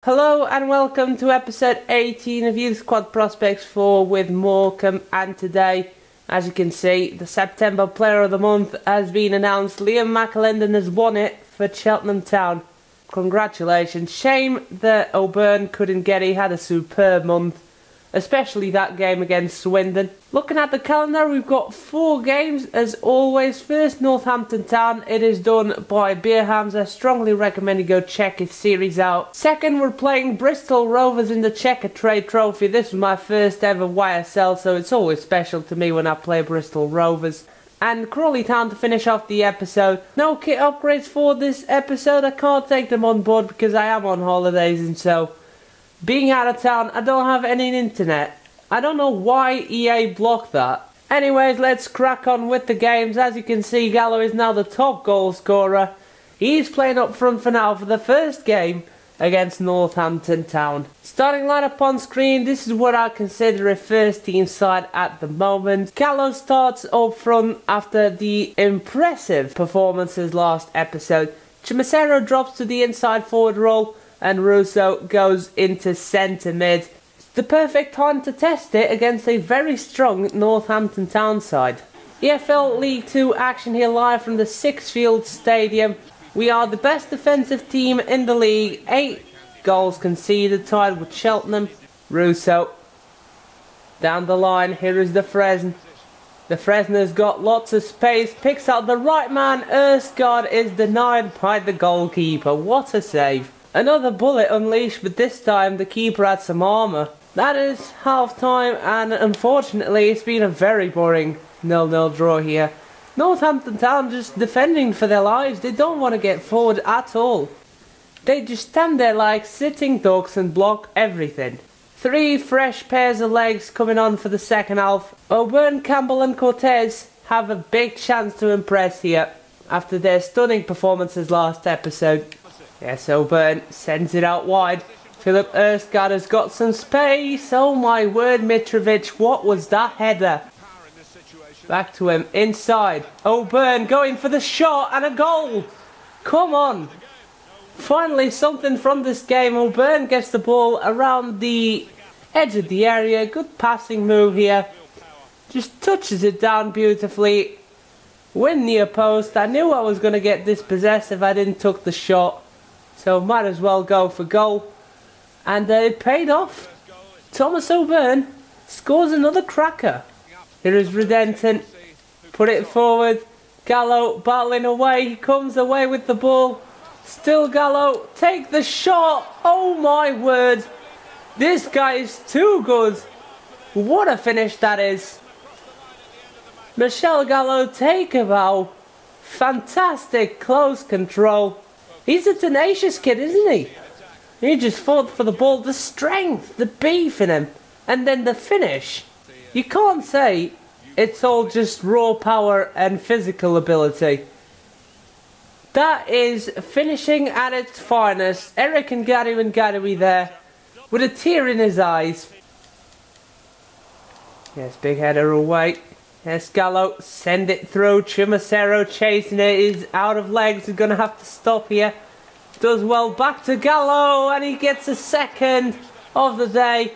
Hello and welcome to episode 18 of Youth Squad Prospects 4 with Morecambe, and today, as you can see, the September Player of the Month has been announced. Liam McAlinden has won it for Cheltenham Town. Congratulations. Shame that O'Byrne couldn't get it. He had a superb month, especially that game against Swindon. Looking at the calendar, we've got 4 games as always. First, Northampton Town. It is done by Beerhams. I strongly recommend you go check his series out. Second, we're playing Bristol Rovers in the Checker Trade Trophy. This was my first ever YSL, so it's always special to me when I play Bristol Rovers. And Crawley Town to finish off the episode. No kit upgrades for this episode. I can't take them on board because I am on holidays, and so being out of town, I don't have any internet. I don't know why EA blocked that. Anyways, let's crack on with the games. As you can see, Gallo is now the top goal scorer. He's playing up front for now for the first game against Northampton Town. Starting lineup on screen, this is what I consider a first team side at the moment. Gallo starts up front after the impressive performances last episode. Chimacero drops to the inside forward role, and Russo goes into centre mid. It's the perfect time to test it against a very strong Northampton Town side. EFL League 2 action here live from the Sixfield Stadium. We are the best defensive team in the league. 8 goals conceded, tied with Cheltenham. Russo down the line. Here is the Fresne. The Fresne's got lots of space. Picks out the right man. Erskard is denied by the goalkeeper. What a save. Another bullet unleashed, but this time the keeper had some armour. That is half time, and unfortunately it's been a very boring 0-0 draw here. Northampton Town just defending for their lives. They don't want to get forward at all. They just stand there like sitting ducks and block everything. 3 fresh pairs of legs coming on for the second half. O'Byrne, Campbell and Cortez have a big chance to impress here after their stunning performances last episode. Yes, O'Byrne sends it out wide. Philip Erskard has got some space. Oh my word, Mitrovic, what was that header? Back to him, inside. O'Byrne going for the shot and a goal. Come on. Finally something from this game. O'Byrne gets the ball around the edge of the area. Good passing move here. Just touches it down beautifully. Win near post. I knew I was going to get dispossessed if I didn't took the shot. So might as well go for goal. And it paid off. Thomas O'Byrne scores another cracker. Here is Redenton. Put it forward. Gallo battling away. He comes away with the ball. Still Gallo. Take the shot. Oh my word. This guy is too good. What a finish that is. Michel Gallo, take a bow. Fantastic close control. He's a tenacious kid, isn't he? He just fought for the ball. The strength, the beef in him. And then the finish. You can't say it's all just raw power and physical ability. That is finishing at its finest. Eric and Gadoui there with a tear in his eyes. Yes, big header away. Yes, Gallo, send it through. Chimacero chasing it. Is out of legs. He's going to have to stop here. Does well. Back to Gallo, and he gets a second of the day.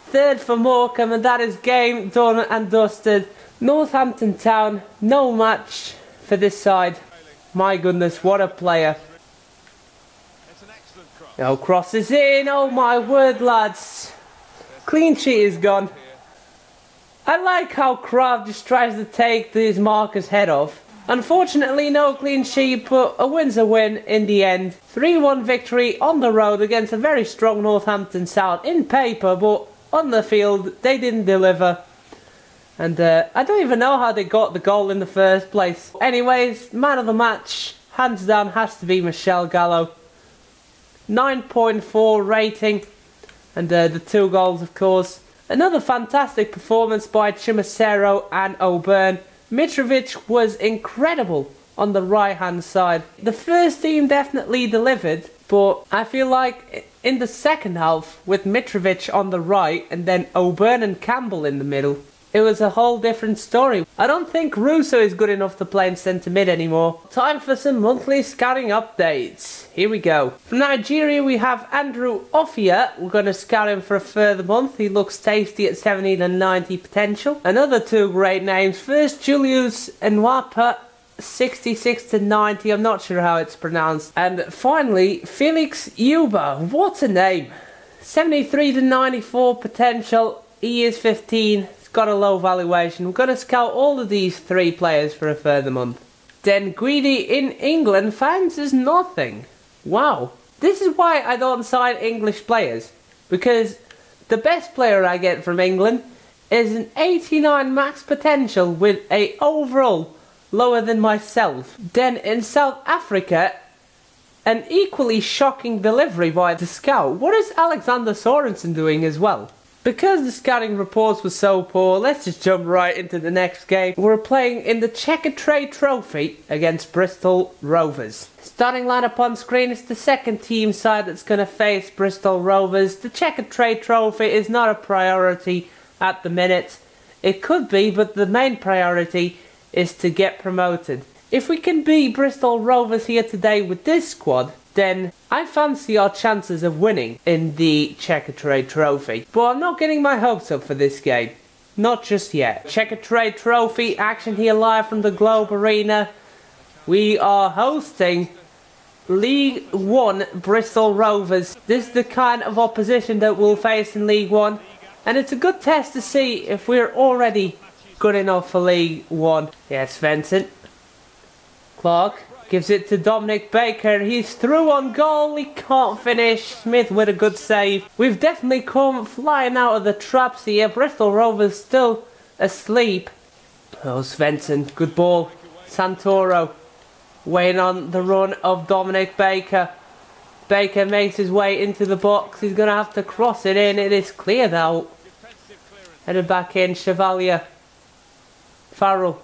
Third for Morecambe, and that is game done and dusted. Northampton Town, no match for this side. My goodness, what a player. Oh, crosses in. Oh my word, lads. Clean sheet is gone. I like how Kraft just tries to take his marker's head off. Unfortunately, no clean sheet, but a win's a win in the end. 3-1 victory on the road against a very strong Northampton Town in paper, but on the field, they didn't deliver. And I don't even know how they got the goal in the first place. Anyways, man of the match, hands down, has to be Michel Gallo. 9.4 rating, and the 2 goals, of course. Another fantastic performance by Chimacero and O'Byrne. Mitrovic was incredible on the right hand side. The first team definitely delivered, but I feel like in the second half with Mitrovic on the right and then O'Byrne and Campbell in the middle, it was a whole different story. I don't think Russo is good enough to play in centre mid anymore. Time for some monthly scouting updates. Here we go. From Nigeria we have Andrew Ofia. We're going to scout him for a further month. He looks tasty at 70 to 90 potential. Another two great names. First, Julius Nwapa, 66 to 90. I'm not sure how it's pronounced. And finally, Felix Yuba. What a name. 73 to 94 potential. He is 15. He's got a low valuation. We're going to scout all of these three players for a further month. Then Greedy in England finds us nothing. Wow. This is why I don't sign English players. Because the best player I get from England is an 89 max potential with a overall lower than myself. Then in South Africa, an equally shocking delivery by the scout. What is Alexander Sorensen doing as well? Because the scouting reports were so poor, let's just jump right into the next game. We're playing in the Checkered Trade Trophy against Bristol Rovers. Starting lineup on screen is the second team side that's going to face Bristol Rovers. The Checkered Trade Trophy is not a priority at the minute. It could be, but the main priority is to get promoted. If we can beat Bristol Rovers here today with this squad, then I fancy our chances of winning in the Checkered Trade Trophy. But I'm not getting my hopes up for this game. Not just yet. Checkered Trade Trophy action here live from the Globe Arena. We are hosting League 1 Bristol Rovers. This is the kind of opposition that we'll face in League 1. And it's a good test to see if we're already good enough for League 1. Yes, Vincent. Clark gives it to Dominic Baker. He's through on goal. He can't finish. Smith with a good save. We've definitely come flying out of the traps here. Bristol Rovers still asleep. Oh, Svensson. Good ball. Santoro waiting on the run of Dominic Baker. Baker makes his way into the box. He's going to have to cross it in. It is cleared out. Headed back in. Chevalier. Farrell.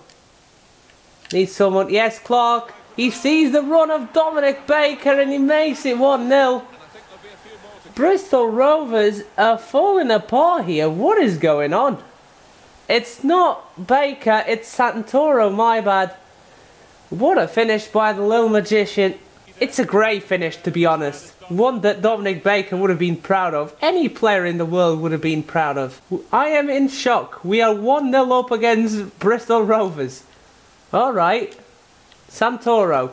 Needs someone. Yes, Clark. He sees the run of Dominic Baker and he makes it 1-0. Bristol Rovers are falling apart here. What is going on? It's not Baker, it's Santoro, my bad. What a finish by the little magician. It's a great finish, to be honest. One that Dominic Baker would have been proud of. Any player in the world would have been proud of. I am in shock. We are 1-0 up against Bristol Rovers. Alright. Santoro.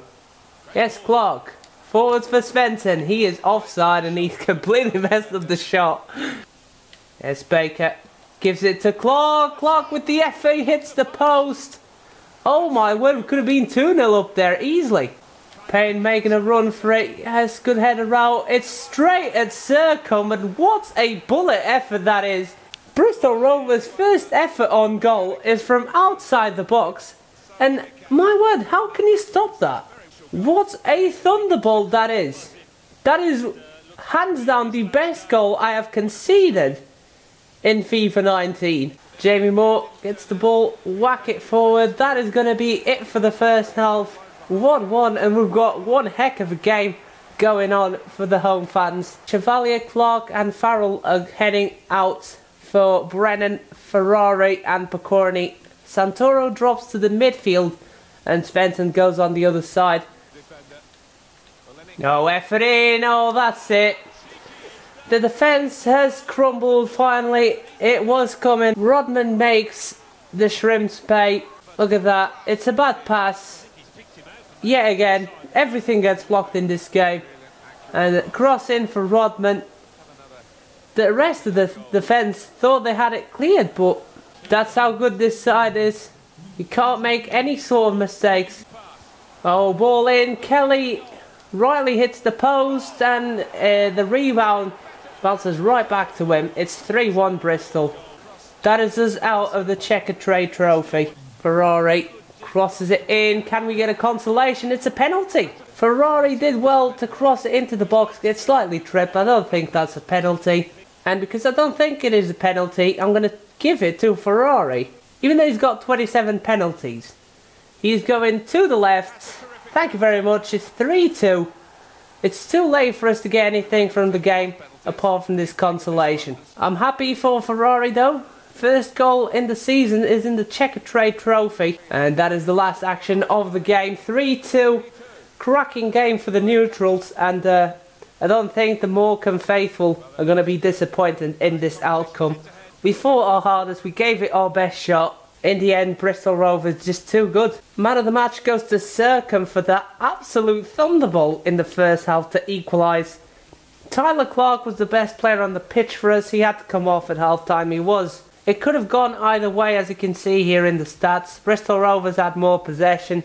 Yes, Clark. Forwards for Svensson. He is offside and he's completely messed up the shot. Yes, Baker. Gives it to Clark. Clark with the FA hits the post. Oh my word, could have been 2-0 up there easily. Payne making a run for it. Yes, good header route. It's straight at Sercombe and what a bullet effort that is. Bristol Rovers' first effort on goal is from outside the box. And my word, how can you stop that? What a thunderbolt that is. That is hands down the best goal I have conceded in FIFA 19. Jamie Moore gets the ball, whack it forward. That is going to be it for the first half. 1-1 and we've got one heck of a game going on for the home fans. Chevalier, Clark and Farrell are heading out for Brennan, Ferrari and Pokorny. Santoro drops to the midfield and Svensson goes on the other side. No effort in, oh that's it. The defence has crumbled finally. It was coming. Rodman makes the Shrimps pay. Look at that, it's a bad pass. Yet again, everything gets blocked in this game. And cross in for Rodman. The rest of the defence thought they had it cleared, but that's how good this side is. You can't make any sort of mistakes. Oh, ball in. Kelly rightly hits the post and the rebound bounces right back to him. It's 3-1 Bristol. That is us out of the Checkered Trade Trophy. Ferrari crosses it in. Can we get a consolation? It's a penalty. Ferrari did well to cross it into the box. It's slightly tripped. I don't think that's a penalty. And because I don't think it is a penalty, I'm going to give it to Ferrari. Even though he's got 27 penalties. He's going to the left. Thank you very much. It's 3-2. It's too late for us to get anything from the game apart from this consolation. I'm happy for Ferrari though. First goal in the season is in the Checker Trade Trophy. And that is the last action of the game. 3-2. Cracking game for the neutrals. And I don't think the Morecambe faithful are going to be disappointed in this outcome. We fought our hardest. We gave it our best shot. In the end, Bristol Rovers just too good. Man of the match goes to Morecambe for that absolute thunderbolt in the first half to equalise. Tyler Clark was the best player on the pitch for us. He had to come off at half time. He was. It could have gone either way, as you can see here in the stats. Bristol Rovers had more possession.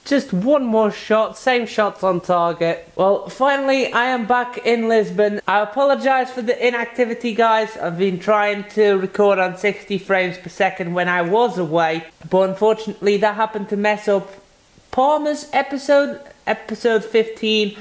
Just one more shot, same shots on target. Well, finally, I am back in Lisbon. I apologise for the inactivity, guys. I've been trying to record on 60 frames per second when I was away. But unfortunately, that happened to mess up Palmer's episode 15,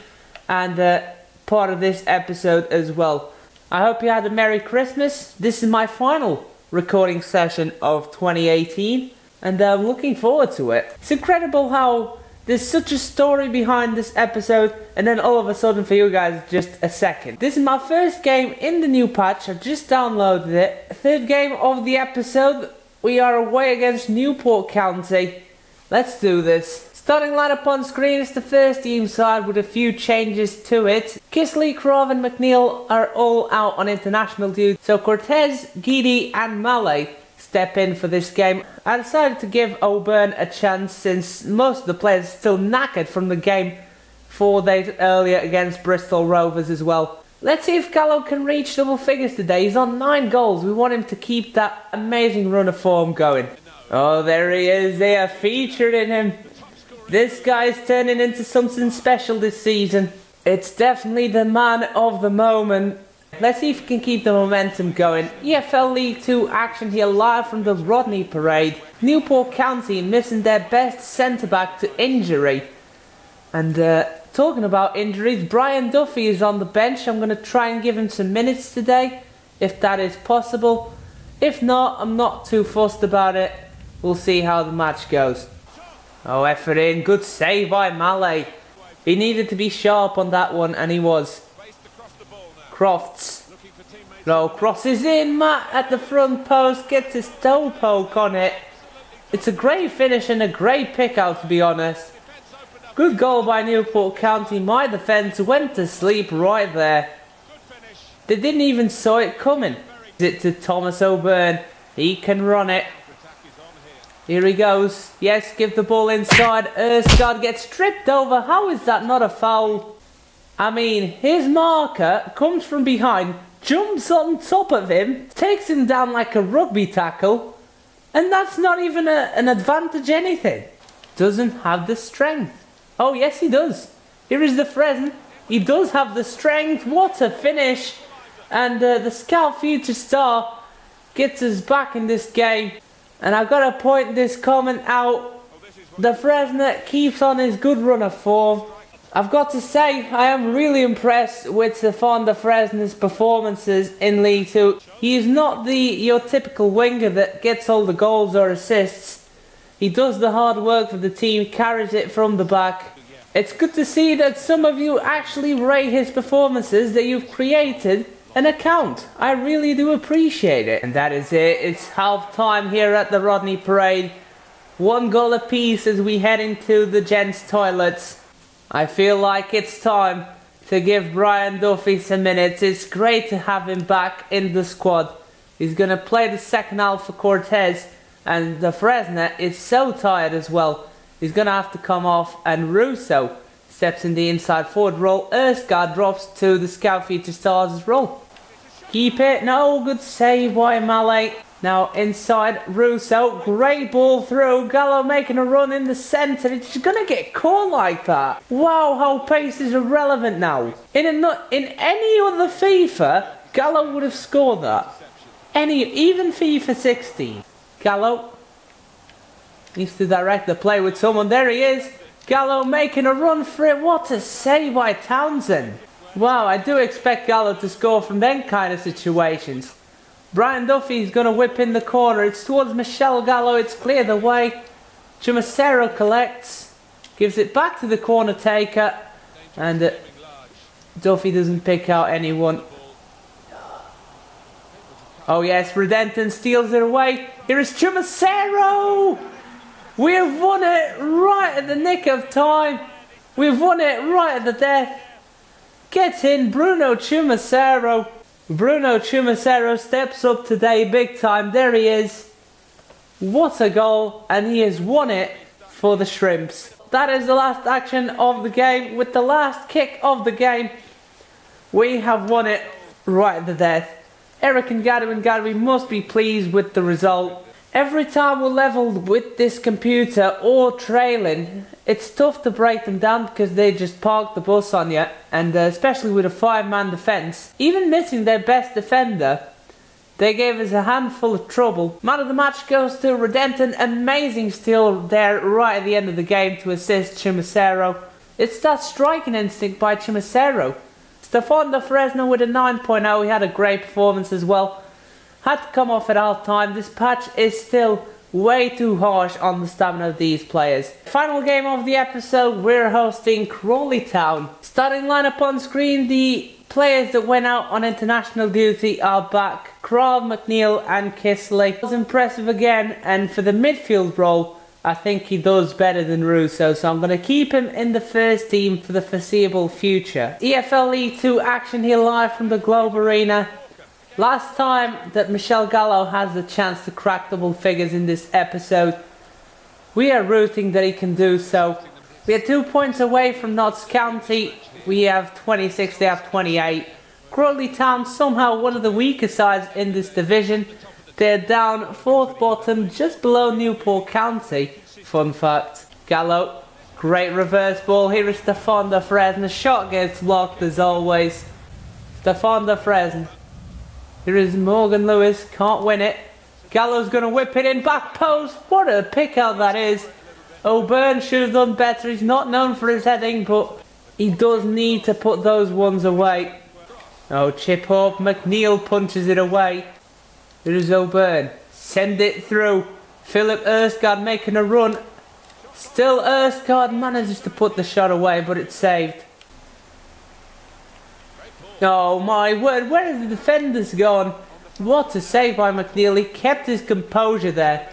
and part of this episode as well. I hope you had a Merry Christmas. This is my final recording session of 2018. And I'm looking forward to it. It's incredible how there's such a story behind this episode, and then all of a sudden for you guys, just a second. This is my first game in the new patch. I just downloaded it. Third game of the episode. We are away against Newport County. Let's do this. Starting lineup on screen is the first team side with a few changes to it. Kisley, Krov and McNeil are all out on international duty, so Cortez, Guidi and Malay step in for this game. I decided to give Auburn a chance since most of the players are still knackered from the game 4 days earlier against Bristol Rovers as well. Let's see if Gallo can reach double figures today. He's on 9 goals. We want him to keep that amazing run of form going. Oh, there he is. They are featured in him. This guy's turning into something special this season. It's definitely the man of the moment. Let's see if he can keep the momentum going. EFL League 2 action here live from the Rodney Parade. Newport County missing their best centre-back to injury. And talking about injuries, Brian Duffy is on the bench. I'm going to try and give him some minutes today, if that is possible. If not, I'm not too fussed about it. We'll see how the match goes. Oh, effort in. Good save by Malay. He needed to be sharp on that one, and he was. Crofts. No, crosses in. Matt at the front post. Gets his toe poke on it. It's a great finish and a great pick out, to be honest. Good goal by Newport County. My defence went to sleep right there. They didn't even saw it coming. It to Thomas Auburn. He can run it. Here he goes. Yes, give the ball inside. Erskard gets tripped over. How is that not a foul? I mean, his marker comes from behind, jumps on top of him, takes him down like a rugby tackle, and that's not even an advantage anything. Doesn't have the strength. Oh, yes, he does. Here is the Fresn. He does have the strength. What a finish. And the Scout Future Star gets us back in this game. And I've got to point this comment out. The Fresner keeps on his good run of form. I've got to say, I am really impressed with Stefan de Fresner's performances in League 2. He is not your typical winger that gets all the goals or assists. He does the hard work for the team, carries it from the back. It's good to see that some of you actually rate his performances, that you've created an account. I really do appreciate it. And that is it. It's half time here at the Rodney Parade. 1 goal apiece as we head into the gents' toilets. I feel like it's time to give Brian Duffy some minutes. It's great to have him back in the squad. He's going to play the second half for Cortez, and the Fresner is so tired as well. He's going to have to come off, and Russo steps in the inside forward role. Erskard drops to the Scout Future Stars' role. Keep it. No, good save by Malay. Now inside Russo. Great ball through. Gallo making a run in the centre. It's going to get caught like that. Wow, how pace is irrelevant now. In any other FIFA, Gallo would have scored that. Even FIFA 16. Gallo needs to direct the play with someone. There he is. Gallo making a run for it. What a save by Townsend. Wow, I do expect Gallo to score from them kind of situations. Brian Duffy's going to whip in the corner. It's towards Michel Gallo. It's cleared away. Chumacero collects. Gives it back to the corner taker. And Duffy doesn't pick out anyone. Oh yes, Redenton steals it away. Here is Chumacero! We've won it right at the nick of time. We've won it right at the death. Gets in Bruno Chumacero. Bruno Chumacero steps up today big time. There he is. What a goal, and he has won it for the Shrimps. That is the last action of the game. With the last kick of the game, we have won it right at the death. Eric and Gary must be pleased with the result. Every time we're leveled with this computer or trailing, it's tough to break them down because they just park the bus on you, and especially with a 5-man defence. Even missing their best defender, they gave us a handful of trouble. Man of the match goes to Redenton. Amazing steal there right at the end of the game to assist Chumacero. It's that striking instinct by Chumacero. Stefan de Fresno with a 9.0. He had a great performance as well. Had to come off at half time. This patch is still way too harsh on the stamina of these players. Final game of the episode, we're hosting Crawley Town. Starting lineup on screen, the players that went out on international duty are back. Krav, McNeil and Kisley. Was impressive again, and for the midfield role, I think he does better than Russo, so I'm going to keep him in the first team for the foreseeable future. EFL League 2 action here live from the Globe Arena. Last time that Michel Gallo has the chance to crack double figures in this episode, we are rooting that he can do so. We are 2 points away from Notts County. We have 26, they have 28. Crawley Town somehow one of the weaker sides in this division. They're down 4th bottom, just below Newport County. Fun fact. Gallo, great reverse ball. Here is Stefan de Fresne. The shot gets blocked as always. Stefan de Fresne. Here is Morgan Lewis, can't win it. Gallo's going to whip it in, back post. What a pick out that is. O'Byrne should have done better. He's not known for his heading, but he does need to put those ones away. Oh, chip up. McNeil punches it away. Here is O'Byrne. Send it through. Philip Erskard making a run. Still Erskard manages to put the shot away, but it's saved. Oh my word, where have the defenders gone? What a save by McNeil. He kept his composure there.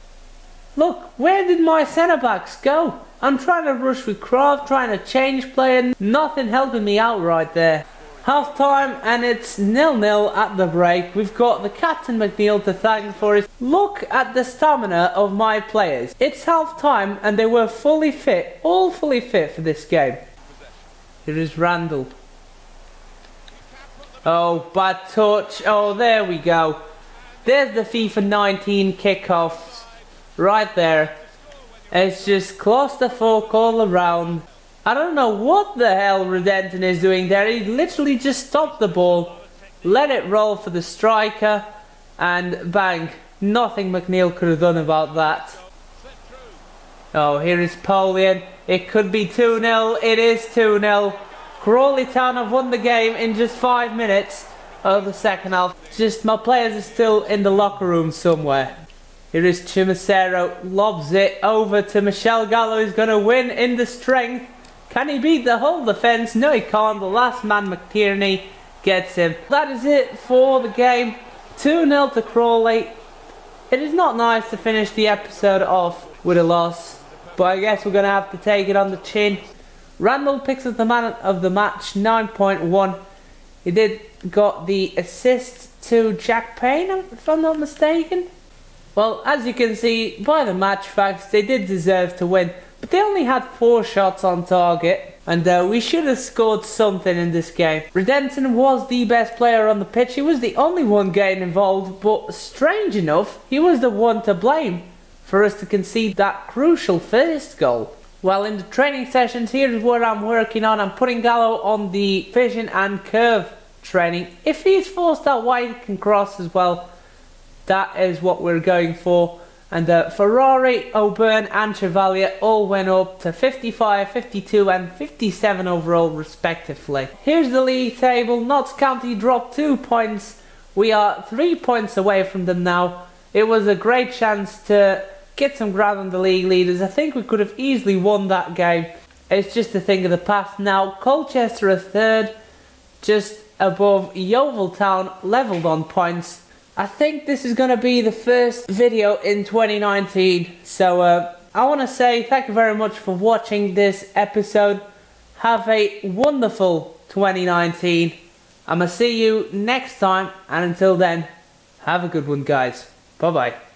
Look, where did my centre backs go? I'm trying to rush with Kraft, trying to change play, and nothing helping me out right there. Half time, and it's 0-0 at the break. We've got the captain McNeil to thank for it. Look at the stamina of my players. It's half time and they were fully fit, all fully fit for this game. Here is Randall. Oh, bad touch. Oh, there we go. There's the FIFA 19 kickoffs. Right there. It's just clusterfuck all around. I don't know what the hell Redenton is doing there. He literally just stopped the ball, let it roll for the striker, and bang. Nothing McNeil could have done about that. Oh, here is Polian. It could be 2-0. It is 2-0. Crawley Town have won the game in just 5 minutes of the second half. Just my players are still in the locker room somewhere. Here is Chumacero, lobs it over to Michel Gallo, who's going to win in the strength. Can he beat the whole defence? No, he can't. The last man, McTierney, gets him. That is it for the game. 2-0 to Crawley. It is not nice to finish the episode off with a loss, but I guess we're going to have to take it on the chin. Randall picks up the man of the match, 9.1. He did got the assist to Jack Payne, if I'm not mistaken. Well, as you can see by the match facts, they did deserve to win, but they only had 4 shots on target, and we should have scored something in this game. Redenton was the best player on the pitch. He was the only one getting involved, but strange enough, he was the one to blame for us to concede that crucial first goal. Well, in the training sessions, here's what I'm working on. I'm putting Gallo on the vision and curve training. If he's forced out wide, he can cross as well. That is what we're going for. And Ferrari, O'Byrne and Chevalier all went up to 55, 52 and 57 overall respectively. Here's the league table. Notts County dropped 2 points. We are 3 points away from them now. It was a great chance to get some ground on the league leaders. I think we could have easily won that game. It's just a thing of the past now. Colchester are 3rd, just above Yeovil Town, levelled on points. I think this is going to be the first video in 2019. So I want to say thank you very much for watching this episode. Have a wonderful 2019. I'm going to see you next time. And until then, have a good one, guys. Bye-bye.